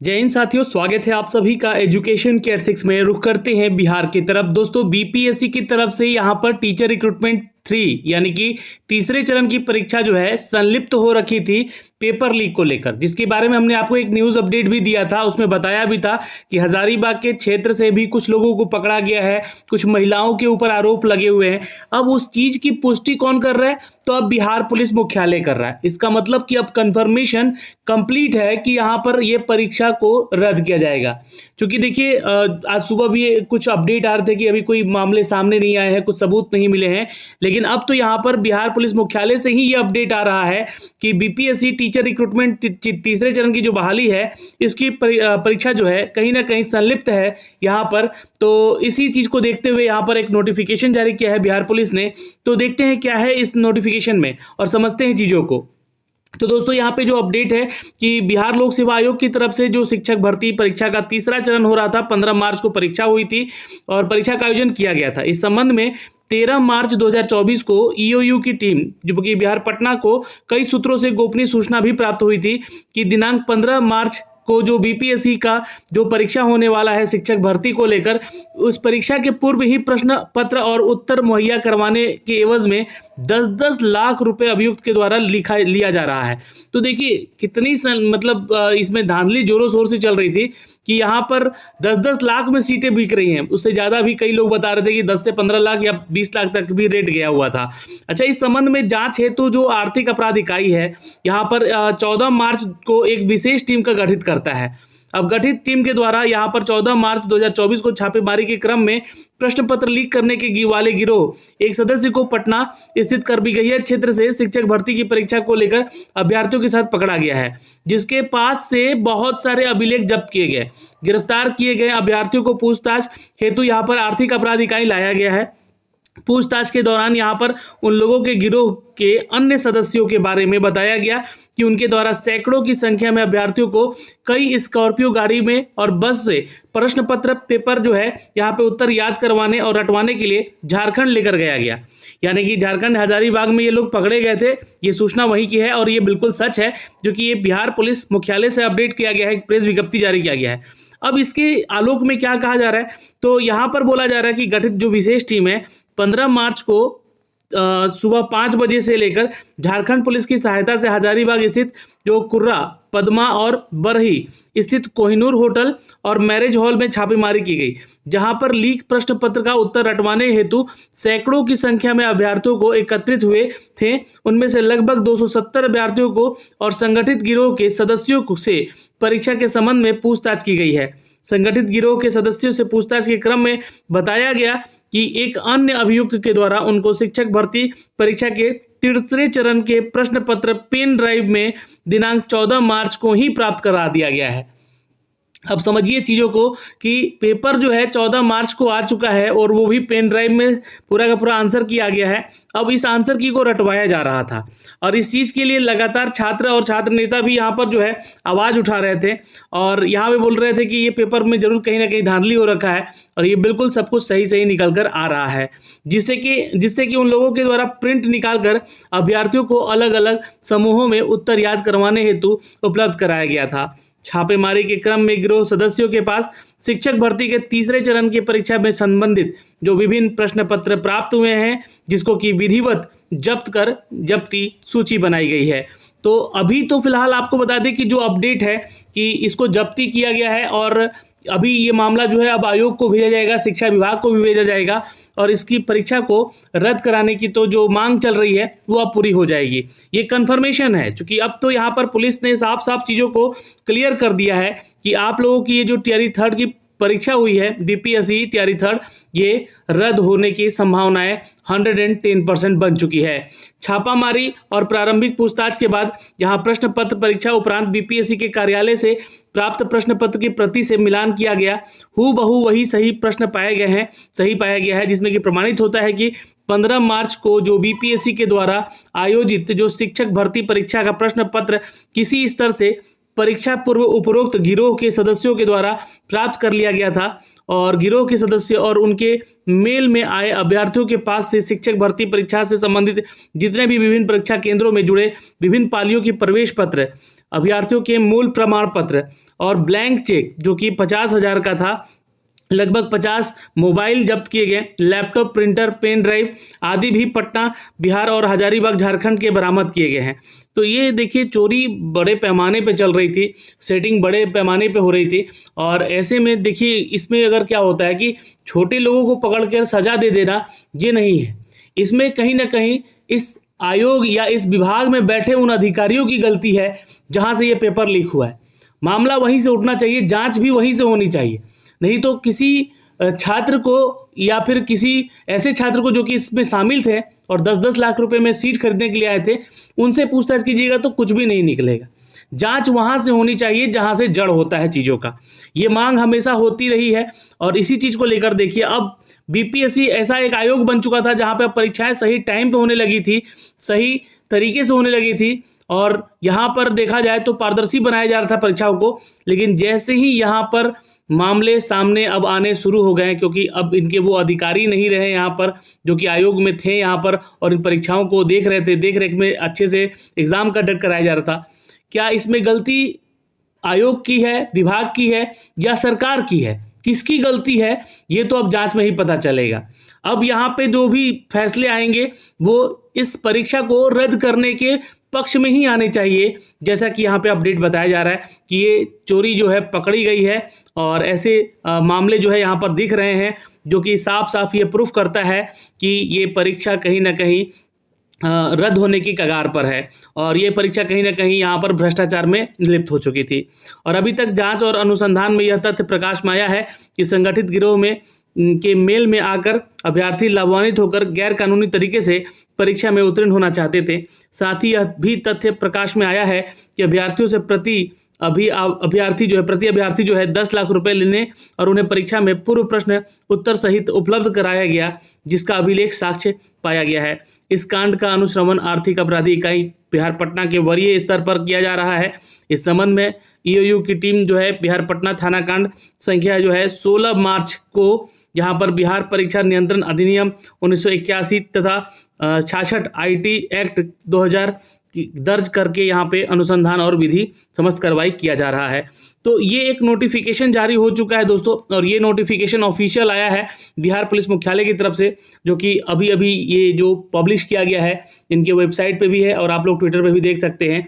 जय हिंद साथियों, स्वागत है आप सभी का एजुकेशन केयर 6 में। रुख करते हैं बिहार की तरफ। दोस्तों, बीपीएससी की तरफ से यहां पर टीचर रिक्रूटमेंट 3 यानी कि तीसरे चरण की परीक्षा जो है संलिप्त हो रखी थी पेपर लीक को लेकर, जिसके बारे में हमने आपको एक न्यूज़ अपडेट भी दिया था। उसमें बताया भी था कि हजारीबाग के क्षेत्र से भी कुछ लोगों को पकड़ा गया है, कुछ महिलाओं के ऊपर आरोप लगे हुए हैं। अब उस चीज की पुष्टि कौन कर रहा है? तो अब बिहार पुलिस मुख्यालय कर रहा है। इसका मतलब कि अब कंफर्मेशन कंप्लीट है कि यहाँ पर यह परीक्षा को रद्द किया जाएगा। क्योंकि देखिए, आज सुबह भी कुछ अपडेट आ रहे थे कि अभी कोई मामले सामने नहीं आए हैं, कुछ सबूत नहीं मिले हैं, लेकिन अब तो यहाँ पर बिहार पुलिस मुख्यालय से ही ये अपडेट आ रहा है कि बीपीएससी टीचर रिक्रूटमेंट तीसरे चरण की जो बहाली है, इसकी परीक्षा जो है कहीं ना कहीं संलिप्त है यहाँ पर। तो इसी चीज को देखते हुए यहाँ पर एक नोटिफिकेशन जारी किया है बिहार पुलिस ने। तो देखते हैं क्या है इस नोटिफिकेशन में और समझते हैं चीजों को। तो दोस्तों, यहाँ पे जो अपडेट है कि बिहार लोक सेवा आयोग की तरफ से जो शिक्षक भर्ती परीक्षा का तीसरा चरण हो रहा था, 15 मार्च को परीक्षा हुई थी और परीक्षा का आयोजन किया गया था। इस संबंध में 13 मार्च 2024 को ईओयू की टीम जो कि बिहार पटना को कई सूत्रों से गोपनीय सूचना भी प्राप्त हुई थी कि दिनांक 15 मार्च को जो बीपीएससी का जो परीक्षा होने वाला है शिक्षक भर्ती को लेकर, उस परीक्षा के पूर्व ही प्रश्न पत्र और उत्तर मुहैया करवाने के एवज में 10-10 लाख रुपए अभियुक्त के द्वारा लिया जा रहा है। तो देखिए कितनी मतलब इसमें धांधली जोरों शोर से चल रही थी कि यहाँ पर 10-10 लाख में सीटें बिक रही हैं। उससे ज़्यादा भी कई लोग बता रहे थे कि 10 से 15 लाख या 20 लाख तक भी रेट गया हुआ था। अच्छा, इस संबंध में जांच हेतु जो आर्थिक अपराध इकाई है यहाँ पर 14 मार्च को एक विशेष टीम का गठित करता है। अब गठित टीम के द्वारा यहाँ पर 14 मार्च 2024 को छापेमारी के क्रम में प्रश्न पत्र लीक करने के वाले गिरोह एक सदस्य को पटना स्थित करबीघैया क्षेत्र से शिक्षक भर्ती की परीक्षा को लेकर अभ्यर्थियों के साथ पकड़ा गया है, जिसके पास से बहुत सारे अभिलेख जब्त किए गए। गिरफ्तार किए गए अभ्यर्थियों को पूछताछ हेतु यहाँ पर आर्थिक अपराध इकाई लाया गया है। पूछताछ के दौरान यहाँ पर उन लोगों के गिरोह के अन्य सदस्यों के बारे में बताया गया कि उनके द्वारा सैकड़ों की संख्या में अभ्यर्थियों को कई स्कॉर्पियो गाड़ी में और बस से प्रश्न पत्र पेपर जो है यहाँ पे उत्तर याद करवाने और रटवाने के लिए झारखंड लेकर गया। यानी कि झारखंड हजारीबाग में ये लोग पकड़े गए थे। ये सूचना वहीं की है और ये बिल्कुल सच है, जो कि ये बिहार पुलिस मुख्यालय से अपडेट किया गया है, प्रेस विज्ञप्ति जारी किया गया है। अब इसके आलोक में क्या कहा जा रहा है, तो यहाँ पर बोला जा रहा है कि गठित जो विशेष टीम है 15 मार्च को सुबह 5 बजे से लेकर झारखंड पुलिस की सहायता से हजारीबाग स्थित जो कुर्रा, पद्मा और बरही स्थित कोहिनूर होटल और मैरिज हॉल में छापेमारी की गई, जहां पर लीक प्रश्न पत्र का उत्तर रटवाने हेतु सैकड़ों की संख्या में अभ्यर्थियों को एकत्रित हुए थे। उनमें से लगभग 270 अभ्यर्थियों को और संगठित गिरोह के सदस्यों से परीक्षा के संबंध में पूछताछ की गई है। संगठित गिरोह के सदस्यों से पूछताछ के क्रम में बताया गया कि एक अन्य अभियुक्त के द्वारा उनको शिक्षक भर्ती परीक्षा के तीसरे चरण के प्रश्न पत्र पेन ड्राइव में दिनांक 14 मार्च को ही प्राप्त करा दिया गया है। अब समझिए चीज़ों को कि पेपर जो है 14 मार्च को आ चुका है और वो भी पेन ड्राइव में पूरा का पूरा आंसर किया गया है। अब इस आंसर की को रटवाया जा रहा था और इस चीज़ के लिए लगातार छात्र और छात्र नेता भी यहाँ पर जो है आवाज़ उठा रहे थे और यहाँ पे बोल रहे थे कि ये पेपर में जरूर कहीं ना कहीं धांधली हो रखा है और ये बिल्कुल सब कुछ सही सही निकल कर आ रहा है, जिससे कि उन लोगों के द्वारा प्रिंट निकाल कर अभ्यर्थियों को अलग अलग समूहों में उत्तर याद करवाने हेतु उपलब्ध कराया गया था। छापेमारी के क्रम में गिरोह सदस्यों के पास शिक्षक भर्ती के तीसरे चरण की परीक्षा में संबंधित जो विभिन्न प्रश्न पत्र प्राप्त हुए हैं, जिसको कि विधिवत जब्त कर जब्ती सूची बनाई गई है। तो अभी तो फिलहाल आपको बता दें कि जो अपडेट है कि इसको जब्ती किया गया है और अभी ये मामला जो है अब आयोग को भेजा जाएगा, शिक्षा विभाग को भी भेजा जाएगा और इसकी परीक्षा को रद्द कराने की तो जो मांग चल रही है वो अब पूरी हो जाएगी। ये कंफर्मेशन है, क्योंकि अब तो यहाँ पर पुलिस ने साफ साफ चीज़ों को क्लियर कर दिया है कि आप लोगों की ये जो टियरी 3 की परीक्षा हुई है बीपीएससी टियरी 3 ये रद्द होने की संभावनाएं 110% बन चुकी है। छापामारी और प्रारंभिक पूछताछ के बाद यहाँ प्रश्न पत्र परीक्षा उपरांत बीपीएससी के कार्यालय से प्राप्त प्रश्न पत्र की प्रति से मिलान किया गया, हूबहू वही सही पाया गया है, जिसमें कि प्रमाणित होता है कि 15 मार्च को जो बीपीएससी के द्वारा आयोजित जो शिक्षक भर्ती परीक्षा का प्रश्न पत्र किसी स्तर से परीक्षा पूर्व उपरोक्त गिरोह के सदस्यों के द्वारा प्राप्त कर लिया गया था और गिरोह के सदस्य और उनके मेल में आए अभ्यर्थियों के पास से शिक्षक भर्ती परीक्षा से संबंधित जितने भी विभिन्न परीक्षा केंद्रों में जुड़े विभिन्न पालियों की प्रवेश पत्र अभ्यर्थियों के मूल प्रमाण पत्र और ब्लैंक चेक जो कि 50,000 का था, लगभग 50 मोबाइल जब्त किए गए, लैपटॉप, प्रिंटर, पेन ड्राइव आदि भी पटना बिहार और हजारीबाग झारखंड के बरामद किए गए हैं। तो ये देखिए चोरी बड़े पैमाने पे चल रही थी, सेटिंग बड़े पैमाने पे हो रही थी। और ऐसे में देखिए इसमें अगर क्या होता है कि छोटे लोगों को पकड़ कर सजा दे देना ये नहीं है, इसमें कहीं ना कहीं इस आयोग या इस विभाग में बैठे उन अधिकारियों की गलती है जहां से ये पेपर लीक हुआ है। मामला वहीं से उठना चाहिए, जांच भी वहीं से होनी चाहिए। नहीं तो किसी छात्र को या फिर किसी ऐसे छात्र को जो कि इसमें शामिल थे और 10-10 लाख रुपए में सीट खरीदने के लिए आए थे, उनसे पूछताछ कीजिएगा तो कुछ भी नहीं निकलेगा। जांच वहां से होनी चाहिए जहां से जड़ होता है चीज़ों का। ये मांग हमेशा होती रही है और इसी चीज़ को लेकर देखिए अब बीपीएससी ऐसा एक आयोग बन चुका था जहां पर परीक्षाएं सही टाइम पे होने लगी थी, सही तरीके से होने लगी थी और यहाँ पर देखा जाए तो पारदर्शी बनाया जा रहा था परीक्षाओं को। लेकिन जैसे ही यहाँ पर मामले सामने अब आने शुरू हो गए हैं, क्योंकि अब इनके वो अधिकारी नहीं रहे यहाँ पर जो कि आयोग में थे यहाँ पर और इन परीक्षाओं को देख रहे थे, देख रेख में अच्छे से एग्जाम कंडक्ट कराया जा रहा था। क्या इसमें गलती आयोग की है, विभाग की है या सरकार की है? किसकी गलती है ये तो अब जांच में ही पता चलेगा। अब यहाँ पे जो भी फैसले आएंगे वो इस परीक्षा को रद्द करने के पक्ष में ही आने चाहिए, जैसा कि यहाँ पे अपडेट बताया जा रहा है कि ये चोरी जो है पकड़ी गई है और ऐसे मामले जो है यहाँ पर दिख रहे हैं जो कि साफ साफ ये प्रूफ करता है कि ये परीक्षा कहीं ना कहीं रद्द होने की कगार पर है और ये परीक्षा कहीं ना कहीं यहाँ पर भ्रष्टाचार में लिप्त हो चुकी थी। और अभी तक जांच और अनुसंधान में यह तथ्य प्रकाश में आया है कि संगठित गिरोह में के मेल में आकर अभ्यर्थी लाभान्वित होकर गैर कानूनी तरीके से परीक्षा में उत्तीर्ण होना चाहते थे। साथ ही यह भी तथ्य प्रकाश में आया है कि अभ्यर्थियों से प्रति अभ्यर्थी जो है 10 लाख रुपए लेने और उन्हें परीक्षा में पूर्व प्रश्न उत्तर सहित उपलब्ध कराया गया, जिसका अभिलेख साक्ष्य पाया गया है। इस कांड का अनुश्रवण आर्थिक अपराधी इकाई बिहार पटना के वरीय स्तर पर किया जा रहा है। इस संबंध में ईओयू की टीम जो है बिहार पटना थाना कांड संख्या जो है 16 मार्च को यहाँ पर बिहार परीक्षा नियंत्रण अधिनियम 1981 तथा 66 IT एक्ट 2000 दर्ज करके यहाँ पे अनुसंधान और विधि समस्त कार्रवाई किया जा रहा है। तो ये एक नोटिफिकेशन जारी हो चुका है दोस्तों और ये नोटिफिकेशन ऑफिशियल आया है बिहार पुलिस मुख्यालय की तरफ से, जो कि अभी अभी ये जो पब्लिश किया गया है इनके वेबसाइट पे भी है और आप लोग ट्विटर पे भी देख सकते हैं।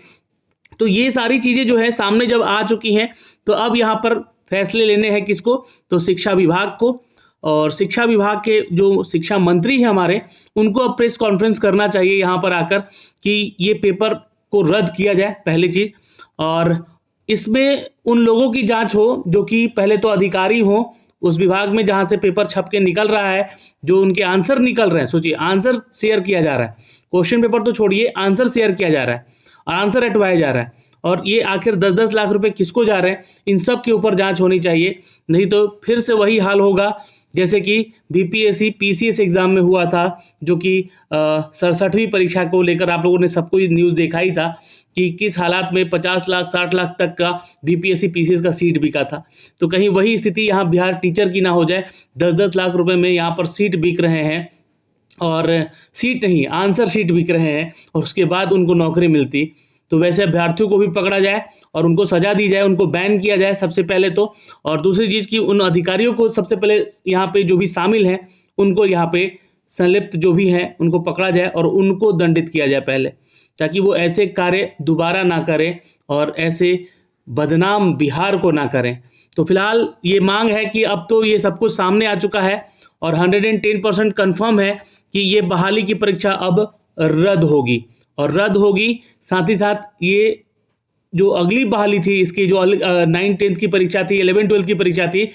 तो ये सारी चीज़ें जो है सामने जब आ चुकी हैं तो अब यहाँ पर फैसले लेने हैं किसको, तो शिक्षा विभाग को। और शिक्षा विभाग के जो शिक्षा मंत्री हैं हमारे, उनको अब प्रेस कॉन्फ्रेंस करना चाहिए यहाँ पर आकर कि ये पेपर को रद्द किया जाए पहली चीज़, और इसमें उन लोगों की जांच हो जो कि पहले तो अधिकारी हों उस विभाग में जहाँ से पेपर छप के निकल रहा है, जो उनके आंसर निकल रहे हैं। सोचिए आंसर शेयर किया जा रहा है, क्वेश्चन पेपर तो छोड़िए, आंसर शेयर किया जा रहा है और आंसर हटवाया जा रहा है, और ये आखिर 10-10 लाख रुपए किसको जा रहे हैं, इन सब के ऊपर जांच होनी चाहिए। नहीं तो फिर से वही हाल होगा जैसे कि बीपीएससी पीसीएस एग्जाम में हुआ था, जो कि 67वीं परीक्षा को लेकर आप लोगों ने सबको न्यूज़ देखा ही था कि किस हालात में 50 लाख 60 लाख तक का बीपीएससी पीसीएस का सीट बिका था। तो कहीं वही स्थिति यहाँ बिहार टीचर की ना हो जाए, 10-10 लाख रुपए में यहाँ पर सीट बिक रहे हैं, और सीट नहीं आंसर शीट बिक रहे हैं और उसके बाद उनको नौकरी मिलती। तो वैसे अभ्यर्थियों को भी पकड़ा जाए और उनको सजा दी जाए, उनको बैन किया जाए सबसे पहले तो, और दूसरी चीज़ कि उन अधिकारियों को सबसे पहले यहाँ पे जो भी शामिल हैं उनको यहाँ पे संलिप्त जो भी हैं उनको पकड़ा जाए और उनको दंडित किया जाए पहले, ताकि वो ऐसे कार्य दोबारा ना करें और ऐसे बदनाम बिहार को ना करें। तो फिलहाल ये मांग है कि अब तो ये सब कुछ सामने आ चुका है और 110% कन्फर्म है कि ये बहाली की परीक्षा अब रद्द होगी, और रद्द होगी साथ ही साथ ये जो अगली बहाली थी, इसकी जो 9-10 की परीक्षा थी, 11-12 की परीक्षा थी,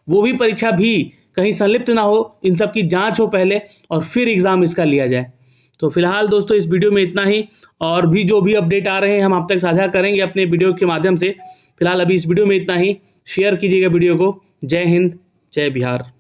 वो भी परीक्षा भी कहीं संलिप्त ना हो, इन सब की जांच हो पहले और फिर एग्ज़ाम इसका लिया जाए। तो फिलहाल दोस्तों इस वीडियो में इतना ही, और भी जो भी अपडेट आ रहे हैं हम आप तक साझा करेंगे अपने वीडियो के माध्यम से। फिलहाल अभी इस वीडियो में इतना ही, शेयर कीजिएगा वीडियो को। जय हिंद, जय बिहार।